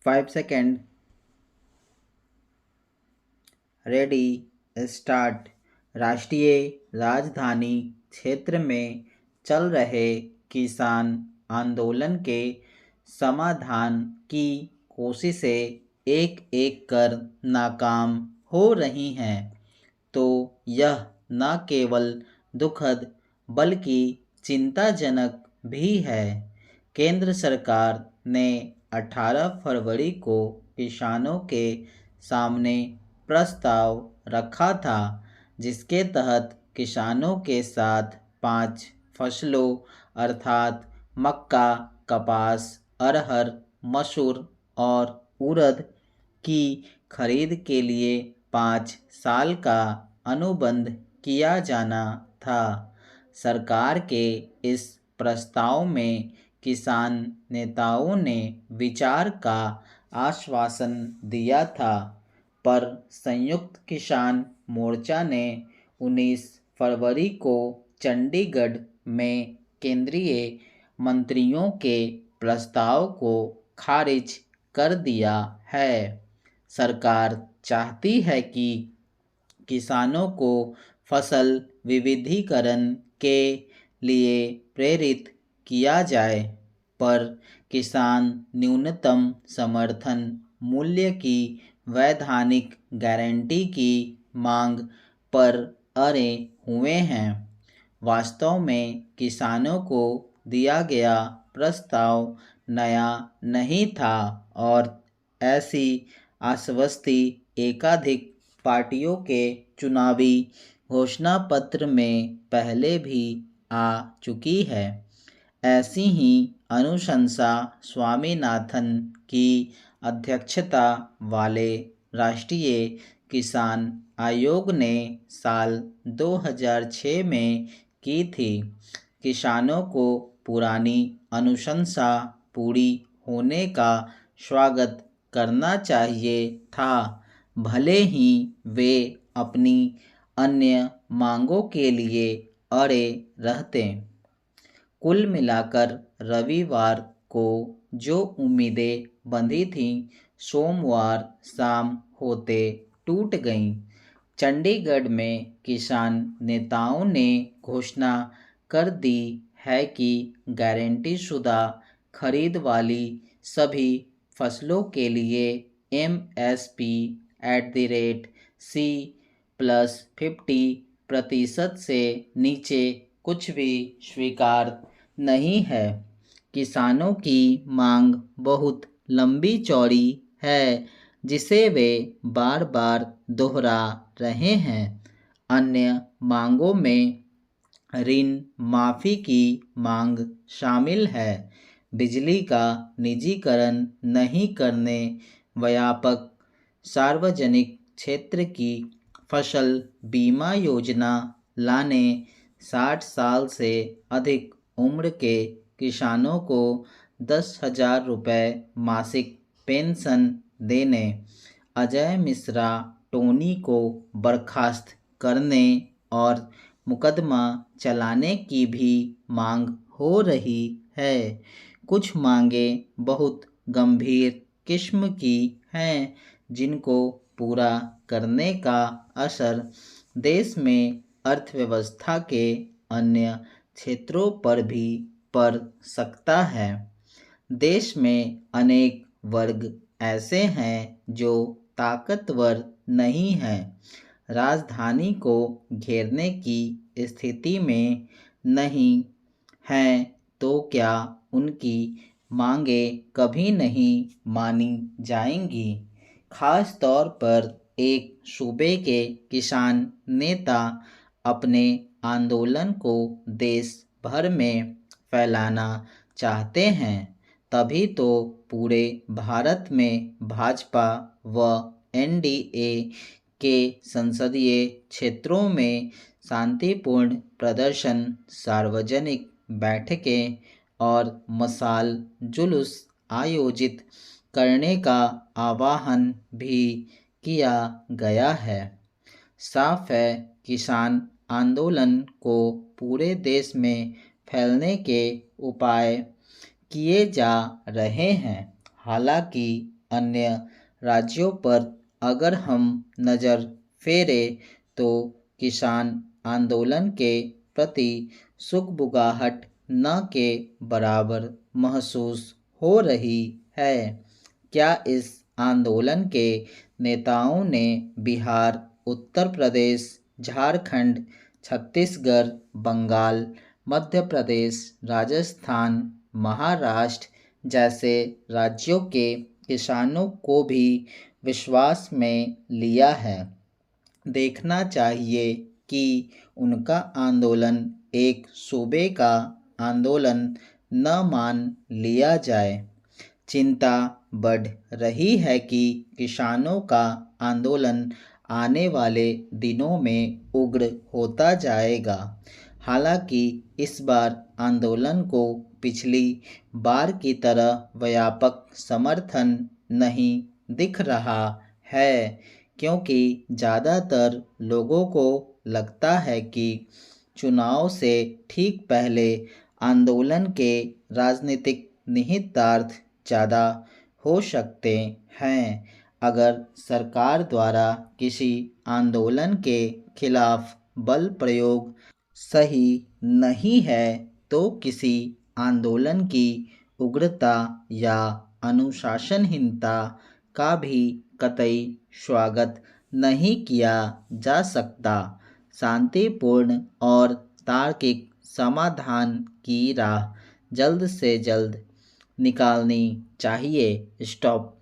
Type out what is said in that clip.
5 second. Ready, start. राष्ट्रीय राजधानी क्षेत्र में चल रहे किसान आंदोलन के समाधान की कोशिशें एक एक कर नाकाम हो रही हैं, तो यह न केवल दुखद बल्कि चिंताजनक भी है। केंद्र सरकार ने 18 फरवरी को किसानों के सामने प्रस्ताव रखा था, जिसके तहत किसानों के साथ 5 फसलों अर्थात मक्का, कपास, अरहर, मसूर और उड़द की खरीद के लिए 5 साल का अनुबंध किया जाना था। सरकार के इस प्रस्ताव में किसान नेताओं ने विचार का आश्वासन दिया था, पर संयुक्त किसान मोर्चा ने 19 फरवरी को चंडीगढ़ में केंद्रीय मंत्रियों के प्रस्ताव को खारिज कर दिया है। सरकार चाहती है कि किसानों को फसल विविधीकरण के लिए प्रेरित किया जाए, पर किसान न्यूनतम समर्थन मूल्य की वैधानिक गारंटी की मांग पर अड़े हुए हैं। वास्तव में किसानों को दिया गया प्रस्ताव नया नहीं था और ऐसी आश्वस्ति एकाधिक पार्टियों के चुनावी घोषणा पत्र में पहले भी आ चुकी है। ऐसी ही अनुशंसा स्वामीनाथन की अध्यक्षता वाले राष्ट्रीय किसान आयोग ने साल 2006 में की थी। किसानों को पुरानी अनुशंसा पूरी होने का स्वागत करना चाहिए था, भले ही वे अपनी अन्य मांगों के लिए अड़े रहते। कुल मिलाकर रविवार को जो उम्मीदें बंधी थीं, सोमवार शाम होते टूट गईं। चंडीगढ़ में किसान नेताओं ने घोषणा कर दी है कि गारंटीशुदा खरीद वाली सभी फसलों के लिए MSP C+50% से नीचे कुछ भी स्वीकार नहीं है। किसानों की मांग बहुत लंबी चौड़ी है, जिसे वे बार बार दोहरा रहे हैं। अन्य मांगों में ऋण माफी की मांग शामिल है, बिजली का निजीकरण नहीं करने, व्यापक सार्वजनिक क्षेत्र की फसल बीमा योजना लाने, 60 साल से अधिक उम्र के किसानों को 10,000 रुपये मासिक पेंशन देने, अजय मिश्रा टोनी को बर्खास्त करने और मुकदमा चलाने की भी मांग हो रही है। कुछ मांगें बहुत गंभीर किस्म की हैं, जिनको पूरा करने का असर देश में अर्थव्यवस्था के अन्य क्षेत्रों पर भी पड़ सकता है। देश में अनेक वर्ग ऐसे हैं जो ताकतवर नहीं हैं, राजधानी को घेरने की स्थिति में नहीं हैं, तो क्या उनकी मांगें कभी नहीं मानी जाएंगी। खास तौर पर एक सूबे के किसान नेता अपने आंदोलन को देश भर में फैलाना चाहते हैं, तभी तो पूरे भारत में भाजपा व NDA के संसदीय क्षेत्रों में शांतिपूर्ण प्रदर्शन, सार्वजनिक बैठकें और मशाल जुलूस आयोजित करने का आह्वान भी किया गया है। साफ है, किसान आंदोलन को पूरे देश में फैलने के उपाय किए जा रहे हैं। हालांकि अन्य राज्यों पर अगर हम नज़र फेरें तो किसान आंदोलन के प्रति सुगबुगाहट न के बराबर महसूस हो रही है। क्या इस आंदोलन के नेताओं ने बिहार, उत्तर प्रदेश, झारखंड, छत्तीसगढ़, बंगाल, मध्य प्रदेश, राजस्थान, महाराष्ट्र जैसे राज्यों के किसानों को भी विश्वास में लिया है? देखना चाहिए कि उनका आंदोलन एक सूबे का आंदोलन न मान लिया जाए। चिंता बढ़ रही है कि किसानों का आंदोलन आने वाले दिनों में उग्र होता जाएगा। हालांकि इस बार आंदोलन को पिछली बार की तरह व्यापक समर्थन नहीं दिख रहा है, क्योंकि ज़्यादातर लोगों को लगता है कि चुनाव से ठीक पहले आंदोलन के राजनीतिक निहितार्थ ज़्यादा हो सकते हैं। अगर सरकार द्वारा किसी आंदोलन के खिलाफ बल प्रयोग सही नहीं है तो किसी आंदोलन की उग्रता या अनुशासनहीनता का भी कतई स्वागत नहीं किया जा सकता। शांतिपूर्ण और तार्किक समाधान की राह जल्द से जल्द निकालनी चाहिए। स्टॉप।